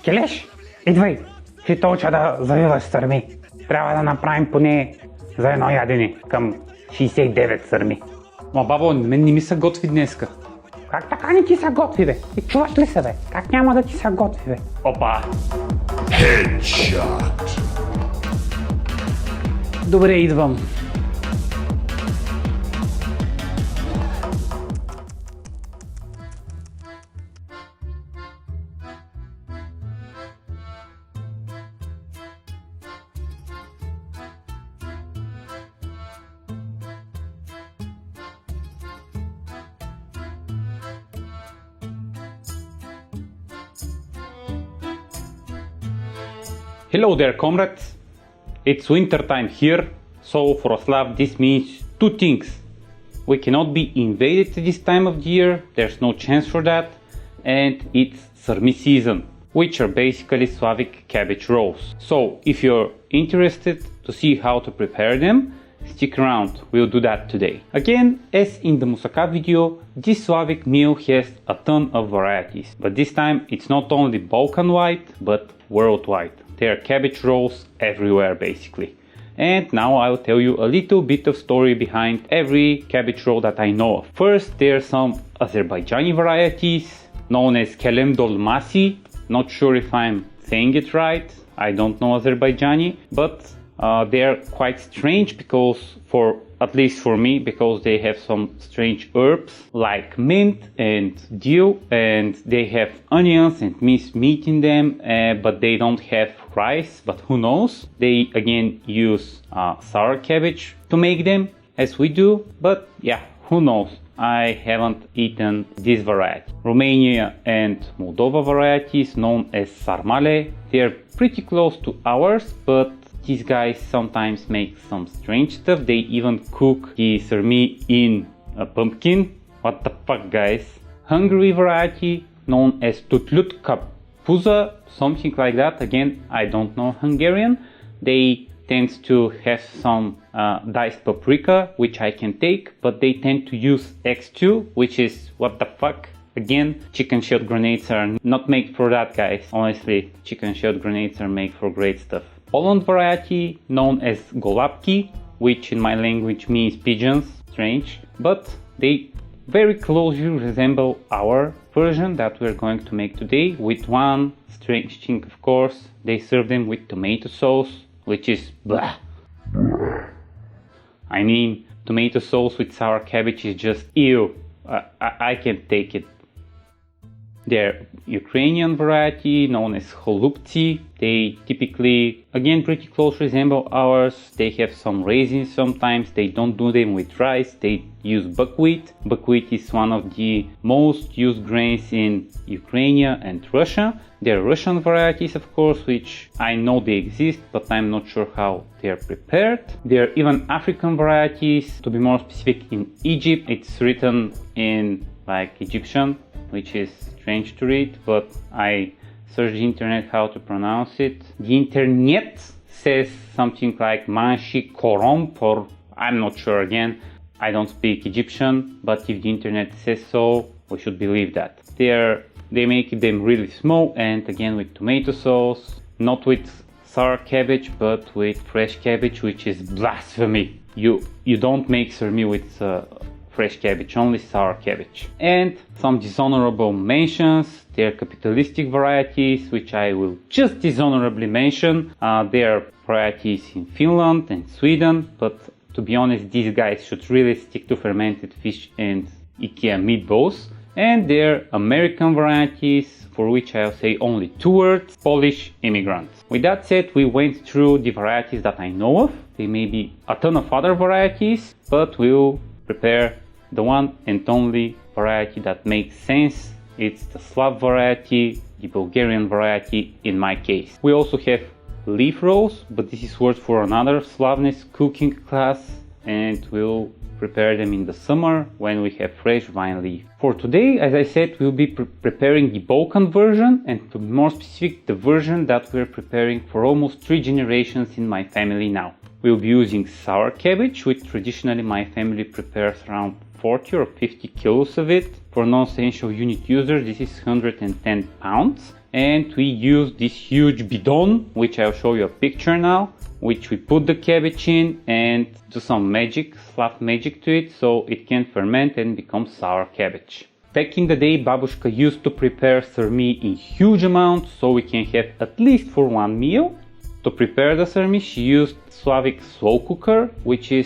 Келеш, идвай! Хитолча да завиваш сърми. Трябва да направим поне за едно ядене към 69 сърми. Ма бабо, мен не ми се готви днеска. Как така не ти са готви, бе? Ти чуваш ли се, бе? Как няма да ти са готви, бе? Опа! Headshot. Добре, идвам. Hello there, comrades. It's winter time here, so for a Slav this means two things. We cannot be invaded this time of the year, there's no chance for that, and it's SARMI season, which are basically Slavic cabbage rolls. So if you're interested to see how to prepare them, stick around, we'll do that today. Again, as in the moussaka video, this Slavic meal has a ton of varieties, but this time it's not only Balkan wide, but worldwide. There are cabbage rolls everywhere basically. And now I'll tell you a little bit of story behind every cabbage roll that I know of. First, there are some Azerbaijani varieties known as kalem dolmasi. Not sure if I'm saying it right. I don't know Azerbaijani, but they're quite strange because at least for me, because they have some strange herbs like mint and dill, and they have onions and minced meat in them, but they don't have rice, but who knows? They again use sour cabbage to make them as we do, but yeah, who knows? I haven't eaten this variety. Romania and Moldova varieties known as sarmale, they're pretty close to ours, but these guys sometimes make some strange stuff. They even cook the sarmi in a pumpkin. What the fuck, guys? Hungary variety known as tutlut kapuza, something like that. Again, I don't know Hungarian. They tend to have some diced paprika, which I can take, but they tend to use X2, which is what the fuck. Again, chicken shell grenades are not made for that, guys. Honestly, chicken shell grenades are made for great stuff. Poland variety known as golapki, which in my language means pigeons, strange, but they very closely resemble our version that we're going to make today, with one strange thing, of course. They serve them with tomato sauce, which is blah. I mean, tomato sauce with sour cabbage is just ew. I can't take it. They're Ukrainian variety known as holubtsi. They typically, again, pretty close resemble ours. They have some raisins sometimes. They don't do them with rice. They use buckwheat. Buckwheat is one of the most used grains in Ukraine and Russia. There are Russian varieties, of course, which I know they exist, but I'm not sure how they are prepared. There are even African varieties. To be more specific, in Egypt, it's written in like Egyptian, which is strange to read, but I searched the internet how to pronounce it. The internet says something like manshi koromp, or I'm not sure again. I don't speak Egyptian, but if the internet says so, we should believe that. They make them really small, and again with tomato sauce, not with sour cabbage, but with fresh cabbage, which is blasphemy. You don't make sarmi with fresh cabbage, only sour cabbage. And some dishonorable mentions. They're capitalistic varieties, which I will just dishonorably mention. There are varieties in Finland and Sweden, but to be honest, these guys should really stick to fermented fish and IKEA meatballs. And there are American varieties, for which I'll say only two words: Polish immigrants. With that said, we went through the varieties that I know of. There may be a ton of other varieties, but we'll prepare the one and only variety that makes sense. It's the Slav variety, the Bulgarian variety in my case. We also have leaf rolls, but this is worth for another Slavness cooking class, and we'll prepare them in the summer when we have fresh vine leaf. For today, as I said, we'll be preparing the Balkan version, and to be more specific, the version that we're preparing for almost 3 generations in my family now. We'll be using sour cabbage, which traditionally my family prepares around 40 or 50 kilos of it. For non-essential unit users, this is 110 pounds. and we use this huge bidon, which I'll show you a picture now, which we put the cabbage in and do some magic, Slav magic to it, so it can ferment and become sour cabbage. Back in the day, Babushka used to prepare SARMI in huge amounts, so we can have at least for one meal. To prepare the SARMI, she used SLAVIC slow cooker, which we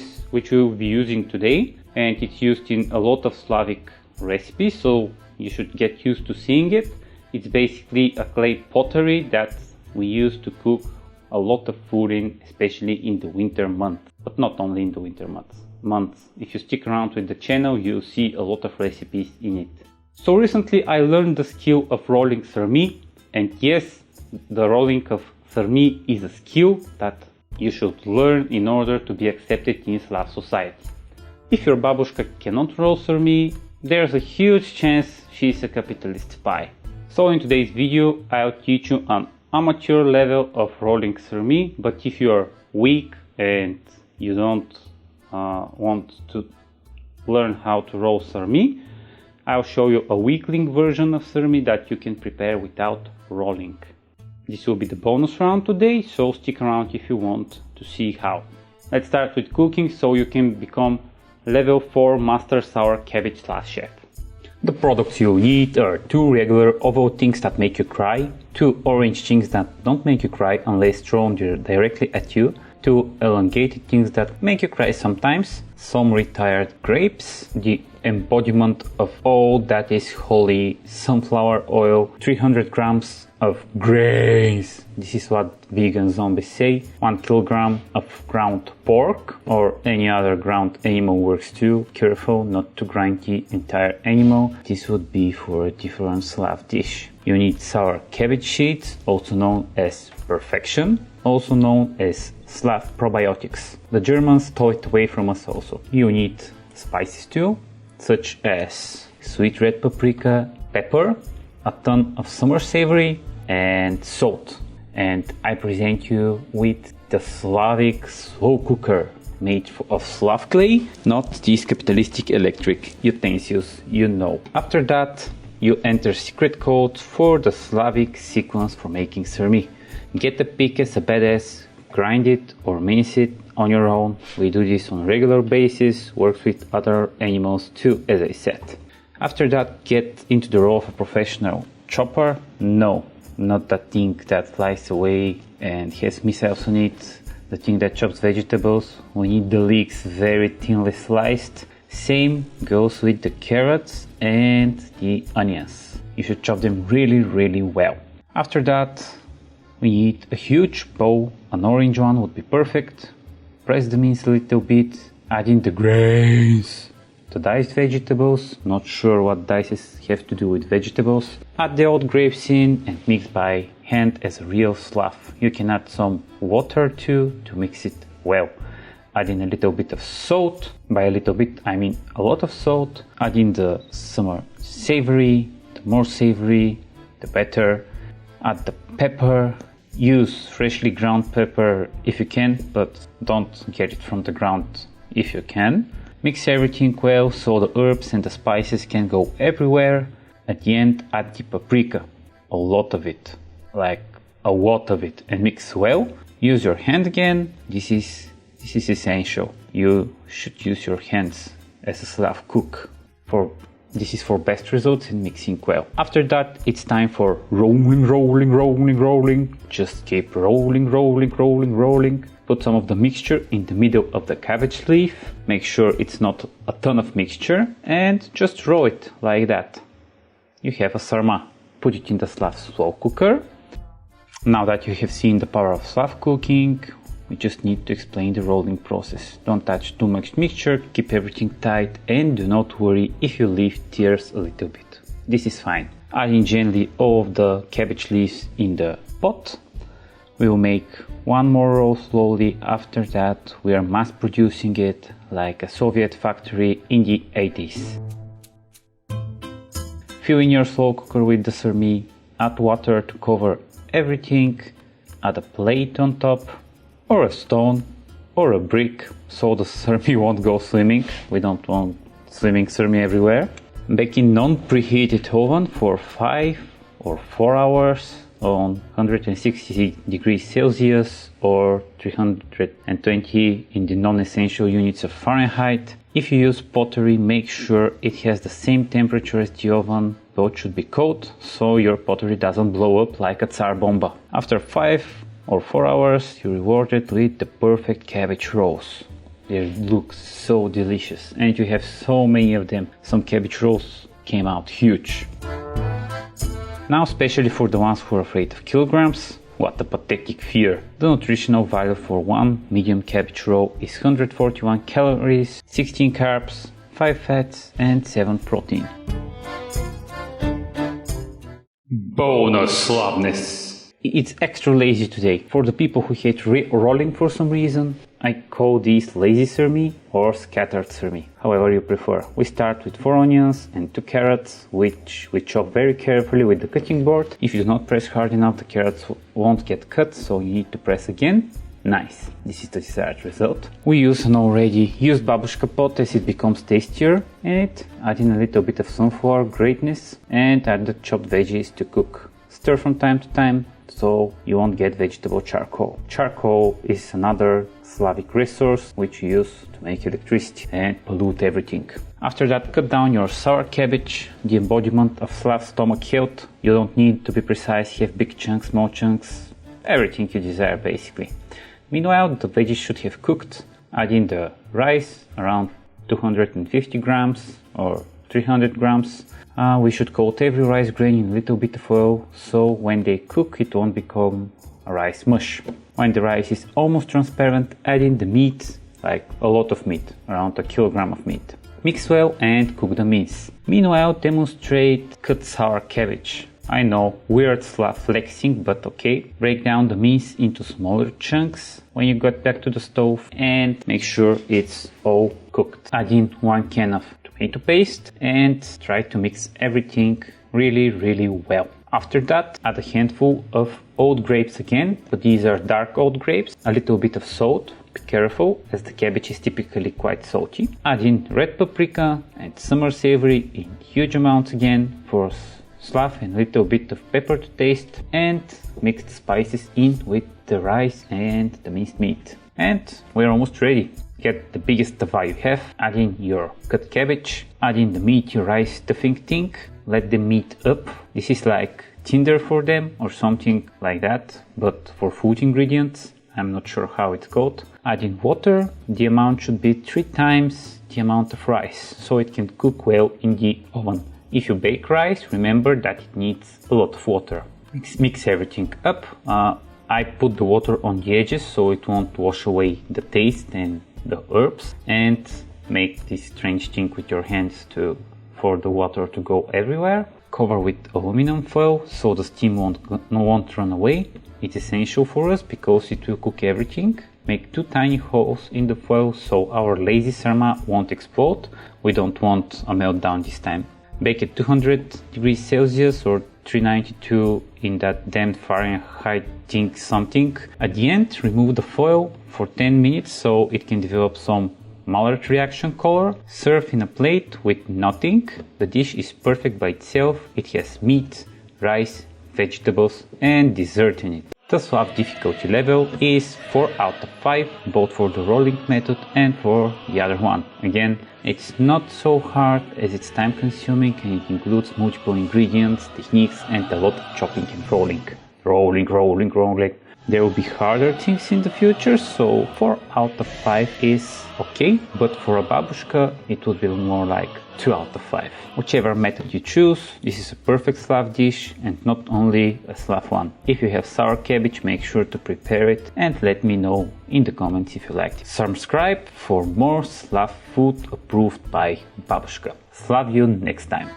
will be using today, and it's used in a lot of Slavic recipes, so you should get used to seeing it. It's basically a clay pottery that we use to cook a lot of food in, especially in the winter months, but not only in the winter months. If you stick around with the channel, you'll see a lot of recipes in it. So recently I learned the skill of rolling SARMI, and yes, the rolling of SARMI is a skill that you should learn in order to be accepted in Slav society. If your babushka cannot roll SARMI, there's a huge chance she's a capitalist spy. So in today's video I'll teach you an amateur level of rolling SARMI, but if you're weak and you don't want to learn how to roll SARMI, I'll show you a weakling version of SARMI that you can prepare without rolling. This will be the bonus round today, so stick around if you want to see how. Let's start with cooking so you can become level 4 master sour cabbage chef. The products you'll need are 2 regular oval things that make you cry, 2 orange things that don't make you cry unless thrown directly at you, 2 elongated things that make you cry sometimes, some retired grapes, the embodiment of all that is holy, sunflower oil, 300 grams of grains, this is what vegan zombies say, 1 kilogram of ground pork or any other ground animal works too. Careful not to grind the entire animal, this would be for a different Slav dish. You need sour cabbage seeds, also known as perfection, also known as Slav probiotics. The Germans stole it away from us also. You need spices too, such as sweet red paprika, pepper, a ton of summer savory, and salt. And I present you with the Slavic slow cooker made of Slav clay, not these capitalistic electric utensils you know. After that you enter secret code for the Slavic sequence for making SARMI. Get a pick as a badass, grind it or mince it on your own. We do this on a regular basis, works with other animals too, as I said. After that, get into the role of a professional chopper. No, not that thing that flies away and has missiles on it, the thing that chops vegetables. We need the leeks very thinly sliced. Same goes with the carrots and the onions. You should chop them really well. After that, we need a huge bowl, an orange one would be perfect. Press the mince a little bit, add in the grains, the diced vegetables, not sure what dices have to do with vegetables. Add the old grapes in and mix by hand as a real Slav. You can add some water too to mix it well. Add in a little bit of salt, by a little bit I mean a lot of salt. Add in the summer savory, the more savory the better. Add the pepper. Use freshly ground pepper if you can, but don't get it from the ground if you can. Mix everything well so the herbs and the spices can go everywhere. At the end, add the paprika, a lot of it, like a lot of it, and mix well. Use your hand again. This is essential. You should use your hands as a Slav cook. This is for best results in mixing well. After that, it's time for rolling. Just keep rolling. Put some of the mixture in the middle of the cabbage leaf. Make sure it's not a ton of mixture and just roll it like that. You have a sarma. Put it in the Slav slow cooker. Now that you have seen the power of Slav cooking, we just need to explain the rolling process. Don't touch too much mixture, keep everything tight, and do not worry if you leave tears a little bit. This is fine. Adding gently all of the cabbage leaves in the pot. We will make one more roll slowly. After that, we are mass producing it like a Soviet factory in the 80s. Fill in your slow cooker with the SARMI, add water to cover everything, add a plate on top, or a stone, or a brick, so the SARMI won't go swimming. We don't want swimming SARMI everywhere. Bake in non-preheated oven for 5 or 4 hours on 160 degrees Celsius or 320 in the non-essential units of Fahrenheit. If you use pottery, make sure it has the same temperature as the oven. Both should be cold, so your pottery doesn't blow up like a Tsar Bomba. After 5 or 4 hours, you're rewarded with the perfect cabbage rolls. They look so delicious, and you have so many of them. Some cabbage rolls came out huge. Now, especially for the ones who are afraid of kilograms, what a pathetic fear. The nutritional value for one medium cabbage roll is 141 calories, 16 carbs, 5 fats and 7 protein. Bonus Slavness! It's extra lazy today. For the people who hate rolling for some reason, I call these lazy SARMI or scattered SARMI, however you prefer. We start with 4 onions and 2 carrots, which we chop very carefully with the cutting board. If you do not press hard enough, the carrots won't get cut, so you need to press again. Nice, this is the desired result. We use an already used Babushka pot as it becomes tastier, and add in a little bit of sunflower greatness and add the chopped veggies to cook. Stir from time to time so you won't get vegetable charcoal. Charcoal is another Slavic resource which you use to make electricity and pollute everything. After that, cut down your sour cabbage, the embodiment of Slav stomach health. You don't need to be precise, have big chunks, small chunks, everything you desire basically. Meanwhile, the veggies should have cooked. Add in the rice, around 250 grams or 300 grams. We should coat every rice grain in a little bit of oil, so when they cook it won't become a rice mush. When the rice is almost transparent, add in the meat, like a lot of meat, around a kilogram of meat. Mix well and cook the mince. Meanwhile, demonstrate cut sour cabbage. I know, weird Slav flexing, but okay. Break down the mince into smaller chunks when you get back to the stove and make sure it's all cooked. Add in 1 can of tomato paste and try to mix everything really well. After that, add a handful of oat grapes again, but these are dark oat grapes. A little bit of salt. Be careful, as the cabbage is typically quite salty. Add in red paprika and summer savory in huge amounts again for Slav and a little bit of pepper to taste, and mix the spices in with the rice and the minced meat. And we're almost ready. Get the biggest tava you have, add in your cut cabbage, add in the meat, your rice stuffing thing, let them meat up. This is like tinder for them or something like that, but for food ingredients. I'm not sure how it's called. Add in water. The amount should be 3 times the amount of rice, so it can cook well in the oven. If you bake rice, remember that it needs a lot of water. Mix everything up. I put the water on the edges so it won't wash away the taste and the herbs, and make this strange thing with your hands for the water to go everywhere. Cover with aluminum foil so the steam won't run away. It's essential for us because it will cook everything. Make 2 tiny holes in the foil so our lazy sarma won't explode. We don't want a meltdown this time. Bake at 200 degrees Celsius or 392 in that damned Fahrenheit thing something. At the end, remove the foil for 10 minutes so it can develop some Maillard reaction color. Serve in a plate with nothing. The dish is perfect by itself. It has meat, rice, vegetables and dessert in it. The Slav difficulty level is 4 out of 5, both for the rolling method and for the other one. Again, it's not so hard as it's time consuming, and it includes multiple ingredients, techniques and a lot of chopping and rolling. Rolling. There will be harder things in the future, so 4 out of 5 is okay, but for a babushka it would be more like 2 out of 5. Whichever method you choose, this is a perfect Slav dish and not only a Slav one. If you have sour cabbage, make sure to prepare it and let me know in the comments if you liked it. Subscribe for more Slav food approved by Babushka. Slav you next time.